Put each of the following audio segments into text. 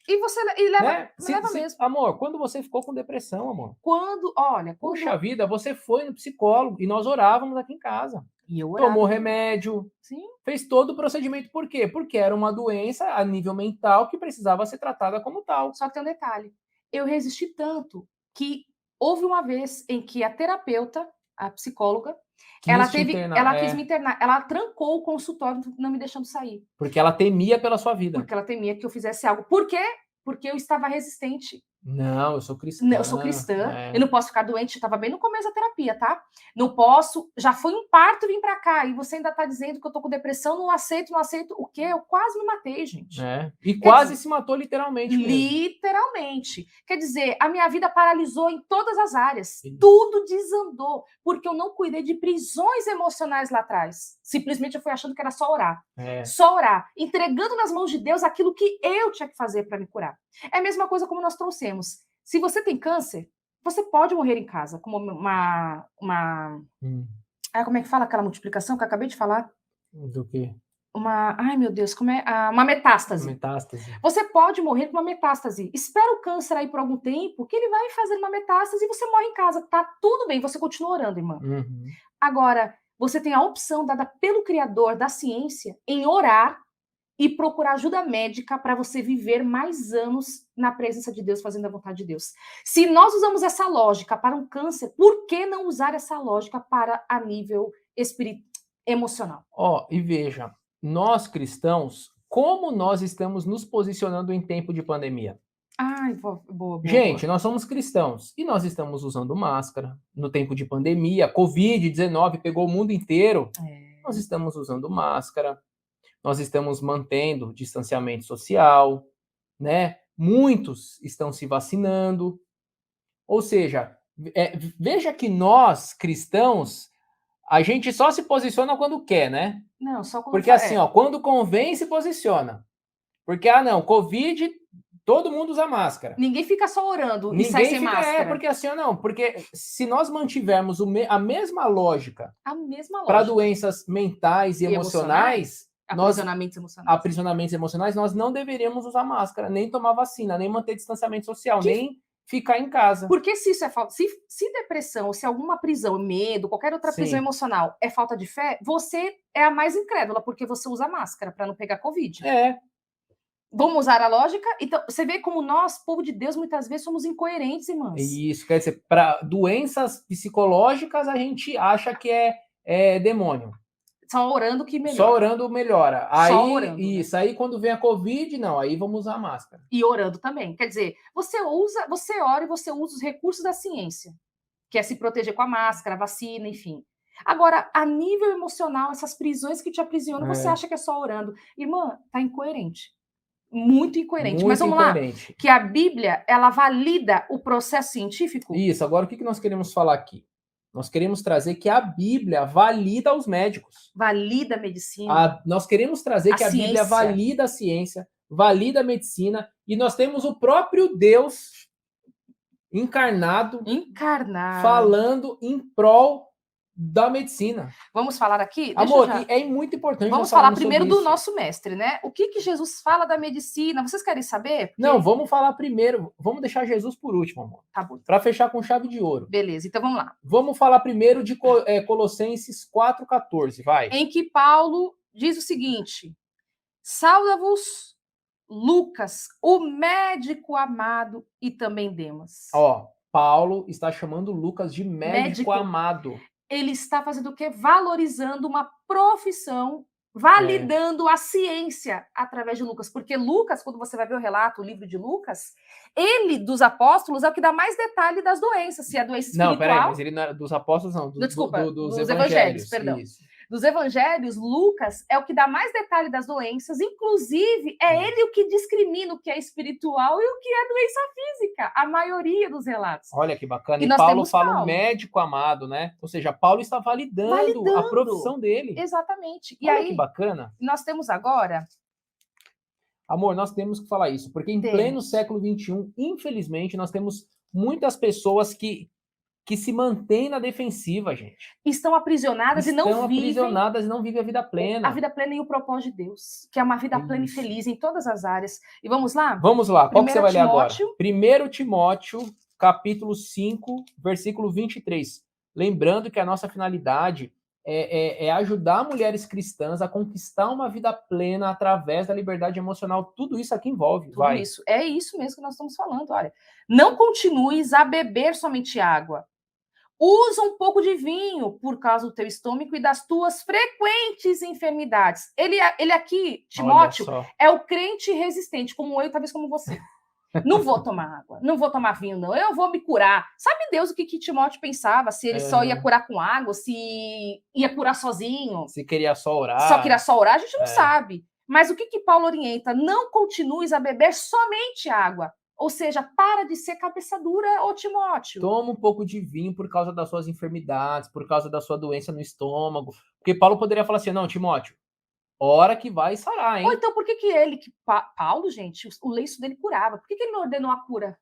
E leva, Né? leva mesmo. Amor, quando você ficou com depressão, amor? Quando Puxa vida, você foi no psicólogo e nós orávamos aqui em casa. E eu orava. Tomou remédio, Sim. fez todo o procedimento. Por quê? Porque era uma doença a nível mental que precisava ser tratada como tal. Só que tem um detalhe. Eu resisti tanto que houve uma vez em que a terapeuta, a psicóloga, ela quis me internar, ela trancou o consultório, não me deixando sair. Porque ela temia pela sua vida. Porque ela temia que eu fizesse algo. Por quê? Porque eu estava resistente. Não, eu sou cristã. Eu sou cristã, eu não posso ficar doente, eu estava bem no começo da terapia, tá? Não posso, já foi um parto vir pra cá, e você ainda tá dizendo que eu tô com depressão, não aceito. O quê? Eu quase me matei, gente. E quase se matou literalmente mesmo. Literalmente. Quer dizer, a minha vida paralisou em todas as áreas. Sim. Tudo desandou, porque eu não cuidei de prisões emocionais lá atrás. Simplesmente eu fui achando que era só orar. Só orar, entregando nas mãos de Deus aquilo que eu tinha que fazer para me curar. É a mesma coisa como nós trouxemos. Se você tem câncer, você pode morrer em casa, como como é que fala aquela multiplicação que eu acabei de falar? Do quê? Ai meu Deus, como é? Uma metástase. Metástase. Você pode morrer com uma metástase. Espera o câncer aí por algum tempo, que ele vai fazer uma metástase e você morre em casa. Tá tudo bem, você continua orando, irmã. Uhum. Agora, você tem a opção dada pelo Criador da ciência em orar e procurar ajuda médica para você viver mais anos na presença de Deus, fazendo a vontade de Deus. Se nós usamos essa lógica para um câncer, por que não usar essa lógica para a nível emocional? E veja, nós cristãos, como nós estamos nos posicionando em tempo de pandemia? Boa. Gente, nós somos cristãos e nós estamos usando máscara no tempo de pandemia. Covid-19 pegou o mundo inteiro. Nós estamos usando máscara. Nós estamos mantendo distanciamento social, né? Muitos estão se vacinando. Ou seja, veja que nós, cristãos, a gente só se posiciona quando quer, né? Não, só quando Porque assim, quando convém, se posiciona. Porque, Covid, todo mundo usa máscara. Ninguém fica só orando e sai sem máscara. Porque assim, porque se nós mantivermos a mesma lógica para doenças mentais e emocionais, aprisionamentos emocionais, nós não deveríamos usar máscara, nem tomar vacina, nem manter distanciamento social, nem ficar em casa. Porque se isso é falta, se depressão, se alguma prisão, medo, qualquer outra prisão emocional é falta de fé, você é a mais incrédula, porque você usa máscara para não pegar Covid. Vamos usar a lógica? Então, você vê como nós, povo de Deus, muitas vezes somos incoerentes, irmãs. Isso, quer dizer, para doenças psicológicas a gente acha que é demônio. Só orando que melhora. Só orando melhora. Aí, só orando, isso, aí quando vem a Covid, não, aí vamos usar máscara. E orando também. Quer dizer, você ora e você usa os recursos da ciência, que é se proteger com a máscara, a vacina, enfim. Agora, a nível emocional, essas prisões que te aprisionam, você acha que é só orando. Irmã, tá incoerente. Muito incoerente. Mas vamos lá, que a Bíblia, ela valida o processo científico? Isso, agora o que nós queremos falar aqui? Nós queremos trazer que a Bíblia valida os médicos. Valida a medicina. Nós queremos trazer que a Bíblia valida a ciência, valida a medicina, e nós temos o próprio Deus encarnado. Falando em prol da medicina. Vamos falar aqui? Amor, é muito importante. Vamos falar primeiro do nosso mestre, né? O que Jesus fala da medicina? Vocês querem saber? Não, vamos falar primeiro. Vamos deixar Jesus por último, amor. Tá bom. Para fechar com chave de ouro. Beleza, então vamos lá. Vamos falar primeiro de Colossenses 4,14, vai. Em que Paulo diz o seguinte: sauda-vos Lucas, o médico amado, e também Demas. Paulo está chamando Lucas de médico amado. Ele está fazendo o quê? Valorizando uma profissão, validando a ciência através de Lucas. Porque Lucas, quando você vai ver o relato, o livro de Lucas, ele, dos apóstolos, é o que dá mais detalhe das doenças. Se é doença espiritual... Não, peraí, mas ele não era dos apóstolos, não. Desculpa, dos evangelhos, perdão. Isso. Dos evangelhos, Lucas é o que dá mais detalhe das doenças, inclusive é ele o que discrimina o que é espiritual e o que é doença física, a maioria dos relatos. Olha que bacana, e Paulo fala um médico amado, né? Ou seja, Paulo está validando a profissão dele. Exatamente. E olha aí, que bacana. Nós temos agora... Amor, nós temos que falar isso, porque em pleno século XXI, infelizmente, nós temos muitas pessoas que que se mantêm na defensiva, gente. Estão aprisionadas e não vivem a vida plena. A vida plena e o propósito de Deus, que é uma vida plena e feliz em todas as áreas. E vamos lá? Vamos lá. Qual que você vai ler agora? 1 Timóteo, capítulo 5, versículo 23. Lembrando que a nossa finalidade é ajudar mulheres cristãs a conquistar uma vida plena através da liberdade emocional. Tudo isso aqui envolve. Tudo isso. É isso mesmo que nós estamos falando. Olha, não continues a beber somente água. Usa um pouco de vinho por causa do teu estômago e das tuas frequentes enfermidades. Ele aqui, Timóteo, é o crente resistente, como eu, talvez como você. Não vou tomar água, não vou tomar vinho, não. Eu vou me curar. Sabe Deus o que Timóteo pensava? Se ele só ia curar com água, se ia curar sozinho. Se queria só orar. Só queria só orar, a gente não sabe. Mas o que Paulo orienta? Não continues a beber somente água. Ou seja, para de ser cabeça dura, ô Timóteo. Toma um pouco de vinho por causa das suas enfermidades, por causa da sua doença no estômago. Porque Paulo poderia falar assim, não, Timóteo, hora que vai sarar, hein? Ou então, por que Paulo, gente, o lenço dele curava? Por que ele não ordenou a cura?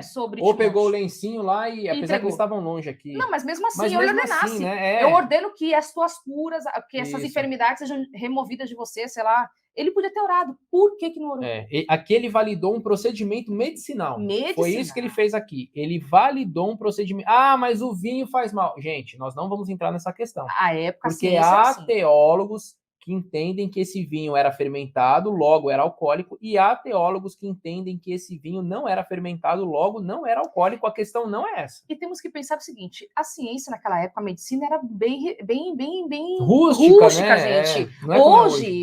Sobre ou Timóteo? Pegou o lencinho lá e apesar que eles estavam longe aqui. Não, mas mesmo assim, eu ordenasse. Assim, né? Eu ordeno que as tuas curas, que essas enfermidades sejam removidas de você, sei lá. Ele podia ter orado. Por que não orou? Aqui ele validou um procedimento medicinal. Foi isso que ele fez aqui. Ele validou um procedimento. Ah, mas o vinho faz mal. Gente, nós não vamos entrar nessa questão. A época, porque há teólogos que entendem que esse vinho era fermentado, logo era alcoólico, e há teólogos que entendem que esse vinho não era fermentado, logo não era alcoólico. A questão não é essa. E temos que pensar o seguinte, a ciência naquela época, a medicina era bem rústica, né? gente.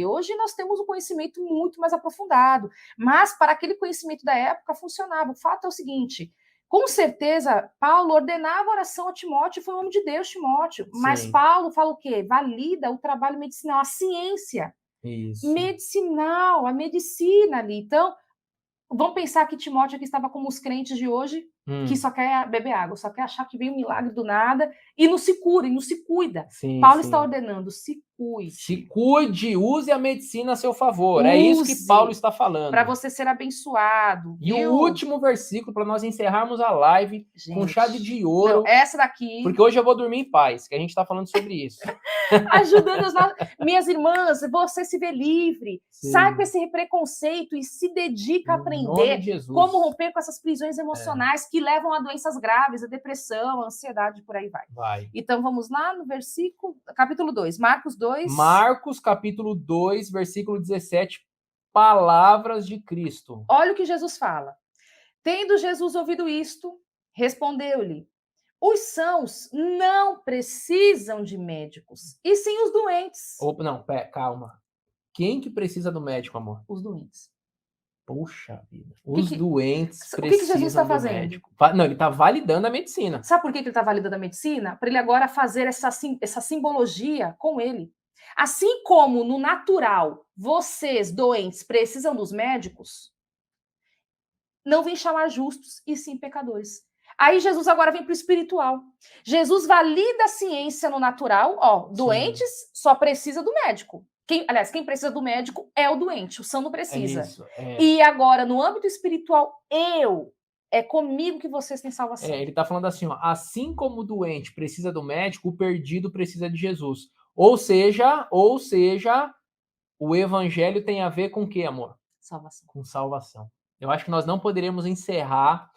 Hoje nós temos um conhecimento muito mais aprofundado, mas para aquele conhecimento da época funcionava. O fato é o seguinte, com certeza, Paulo ordenava oração a Timóteo, foi um homem de Deus, Timóteo. Mas Paulo fala o quê? Valida o trabalho medicinal, a ciência medicinal, a medicina ali. Então, vamos pensar que Timóteo aqui estava como os crentes de hoje, que só quer beber água, só quer achar que vem um milagre do nada, e não se cura, e não se cuida. Paulo está ordenando, se cuide. Se cuide, use a medicina a seu favor. É isso que Paulo está falando. Para você ser abençoado. E o último versículo, para nós encerrarmos a live com chave de ouro. Não, essa daqui. Porque hoje eu vou dormir em paz, que a gente está falando sobre isso. Ajudando minhas irmãs, você se vê livre. Sai com esse preconceito e se dedica a aprender como romper com essas prisões emocionais que levam a doenças graves, a depressão, a ansiedade, por aí vai. Então vamos lá no capítulo 2, Marcos 2. Marcos, capítulo 2, versículo 17, palavras de Cristo. Olha o que Jesus fala. Tendo Jesus ouvido isto, respondeu-lhe: os sãos não precisam de médicos, e sim os doentes. Calma. Quem que precisa do médico, amor? Os doentes. Puxa vida. Os doentes precisam do médico. O que Jesus está fazendo? Não, ele está validando a medicina. Sabe por que ele está validando a medicina? Para ele agora fazer essa simbologia com ele. Assim como no natural, vocês doentes precisam dos médicos, não vem chamar justos e sim pecadores. Aí Jesus agora vem para o espiritual. Jesus valida a ciência no natural. Doentes só precisa do médico. Quem precisa do médico é o doente, o são não precisa. E agora, no âmbito espiritual, é comigo que vocês têm salvação. Ele está falando assim, assim como o doente precisa do médico, o perdido precisa de Jesus. Ou seja, o evangelho tem a ver com o quê, amor? Salvação. Com salvação. Eu acho que nós não poderíamos encerrar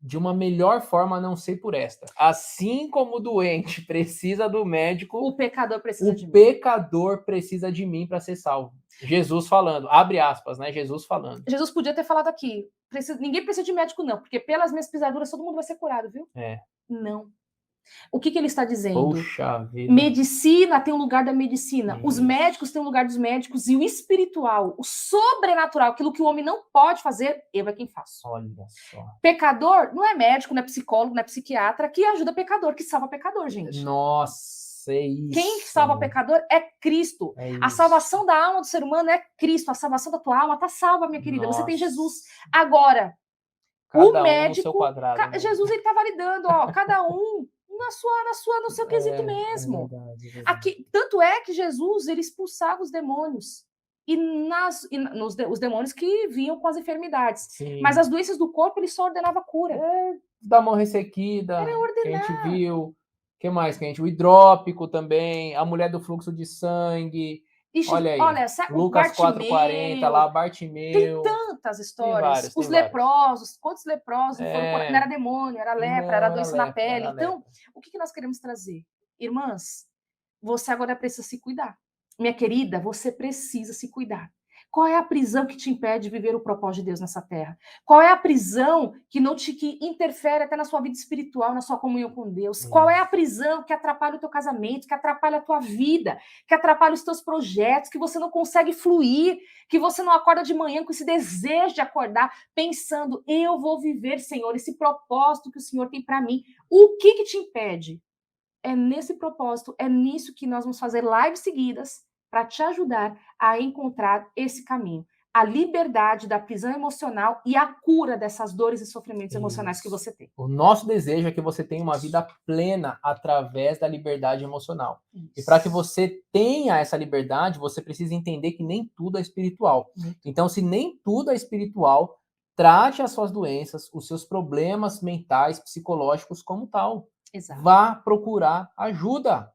de uma melhor forma a não ser por esta. Assim como o doente precisa do médico, o pecador precisa de mim. O pecador precisa de mim para ser salvo. Jesus falando, abre aspas, né? Jesus falando. Jesus podia ter falado aqui, ninguém precisa de médico não, porque pelas minhas pisaduras todo mundo vai ser curado, viu? Não. O que ele está dizendo? Puxa vida. Medicina tem um lugar da medicina, os médicos têm um lugar dos médicos, e o espiritual, o sobrenatural, aquilo que o homem não pode fazer, eu é quem faço. Olha só. Pecador não é médico, não é psicólogo, não é psiquiatra, que ajuda pecador, que salva pecador, gente. Nossa, é isso. Quem salva pecador é Cristo. A salvação da alma do ser humano é Cristo, a salvação da tua alma está salva, minha querida, você tem Jesus. Agora, o médico, no seu quadrado, Jesus ele está validando, cada um no seu quesito mesmo. Verdade. Aqui, tanto é que Jesus ele expulsava os demônios. e os demônios que vinham com as enfermidades. Sim. Mas as doenças do corpo, ele só ordenava cura. Da mão ressequida, Era ordenar. que a gente viu. O que mais que a gente... O hidrópico também, a mulher do fluxo de sangue. Ixi, olha aí, Lucas 4,40, lá, Bartimeu. Tem tantas histórias. Vários, os leprosos, quantos leprosos não foram curados? Não era demônio, era lepra, era doença na pele. Então, o que nós queremos trazer? Irmãs, você agora precisa se cuidar. Minha querida, você precisa se cuidar. Qual é a prisão que te impede de viver o propósito de Deus nessa terra? Qual é a prisão que interfere até na sua vida espiritual, na sua comunhão com Deus? Qual é a prisão que atrapalha o teu casamento, que atrapalha a tua vida, que atrapalha os teus projetos, que você não consegue fluir, que você não acorda de manhã com esse desejo de acordar, pensando, eu vou viver, Senhor, esse propósito que o Senhor tem para mim. O que te impede? É nesse propósito, é nisso que nós vamos fazer lives seguidas para te ajudar a encontrar esse caminho. A liberdade da prisão emocional e a cura dessas dores e sofrimentos emocionais que você tem. O nosso desejo é que você tenha uma vida plena através da liberdade emocional. E para que você tenha essa liberdade, você precisa entender que nem tudo é espiritual. Então, se nem tudo é espiritual, trate as suas doenças, os seus problemas mentais, psicológicos como tal. Exato. Vá procurar ajuda.